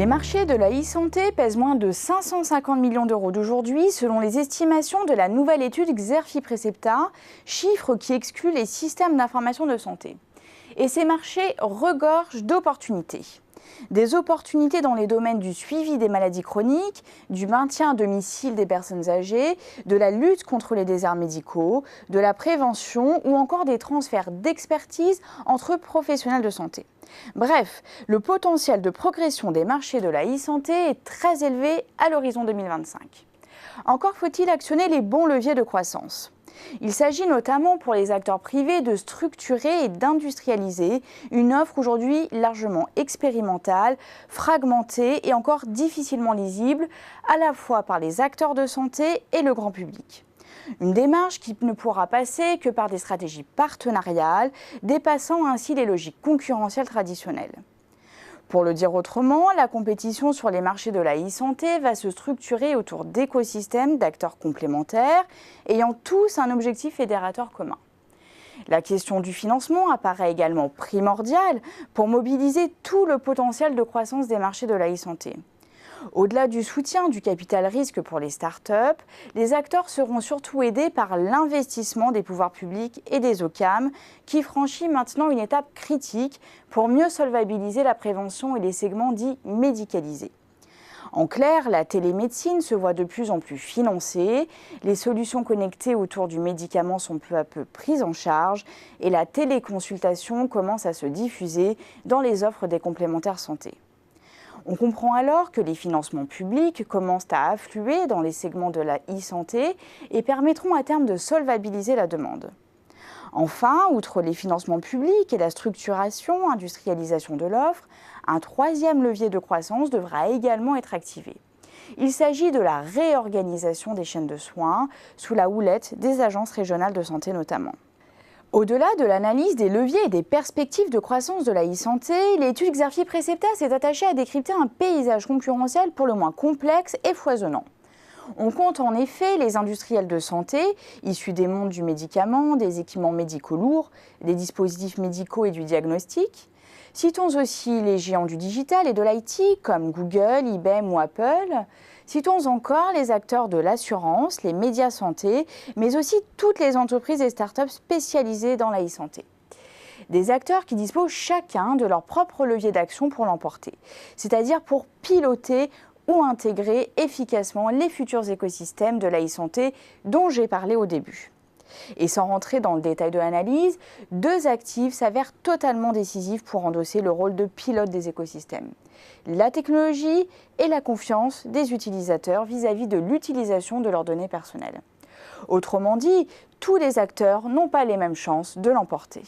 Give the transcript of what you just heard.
Les marchés de la e-santé pèsent moins de 550 millions d'euros d'aujourd'hui selon les estimations de la nouvelle étude Xerfi-Precepta, chiffre qui exclut les systèmes d'information de santé. Et ces marchés regorgent d'opportunités. Des opportunités dans les domaines du suivi des maladies chroniques, du maintien à domicile des personnes âgées, de la lutte contre les déserts médicaux, de la prévention ou encore des transferts d'expertise entre professionnels de santé. Bref, le potentiel de progression des marchés de la e-santé est très élevé à l'horizon 2025. Encore faut-il actionner les bons leviers de croissance. Il s'agit notamment pour les acteurs privés de structurer et d'industrialiser une offre aujourd'hui largement expérimentale, fragmentée et encore difficilement lisible, à la fois par les acteurs de santé et le grand public. Une démarche qui ne pourra passer que par des stratégies partenariales, dépassant ainsi les logiques concurrentielles traditionnelles. Pour le dire autrement, la compétition sur les marchés de la e-santé va se structurer autour d'écosystèmes d'acteurs complémentaires, ayant tous un objectif fédérateur commun. La question du financement apparaît également primordiale pour mobiliser tout le potentiel de croissance des marchés de la e-santé. Au-delà du soutien du capital risque pour les startups, les acteurs seront surtout aidés par l'investissement des pouvoirs publics et des OCAM, qui franchit maintenant une étape critique pour mieux solvabiliser la prévention et les segments dits médicalisés. En clair, la télémédecine se voit de plus en plus financée, les solutions connectées autour du médicament sont peu à peu prises en charge et la téléconsultation commence à se diffuser dans les offres des complémentaires santé. On comprend alors que les financements publics commencent à affluer dans les segments de la e-santé et permettront à terme de solvabiliser la demande. Enfin, outre les financements publics et la structuration, industrialisation de l'offre, un troisième levier de croissance devra également être activé. Il s'agit de la réorganisation des chaînes de soins sous la houlette des agences régionales de santé notamment. Au-delà de l'analyse des leviers et des perspectives de croissance de la e-santé, l'étude Xerfi-Precepta s'est attachée à décrypter un paysage concurrentiel pour le moins complexe et foisonnant. On compte en effet les industriels de santé, issus des mondes du médicament, des équipements médicaux lourds, des dispositifs médicaux et du diagnostic. Citons aussi les géants du digital et de l'IT, comme Google, IBM ou Apple. Citons encore les acteurs de l'assurance, les médias santé, mais aussi toutes les entreprises et startups spécialisées dans la e-santé. Des acteurs qui disposent chacun de leur propre levier d'action pour l'emporter, c'est-à-dire pour piloter ou intégrer efficacement les futurs écosystèmes de la e-santé dont j'ai parlé au début. Et sans rentrer dans le détail de l'analyse, deux actifs s'avèrent totalement décisifs pour endosser le rôle de pilote des écosystèmes. La technologie et la confiance des utilisateurs vis-à-vis de l'utilisation de leurs données personnelles. Autrement dit, tous les acteurs n'ont pas les mêmes chances de l'emporter.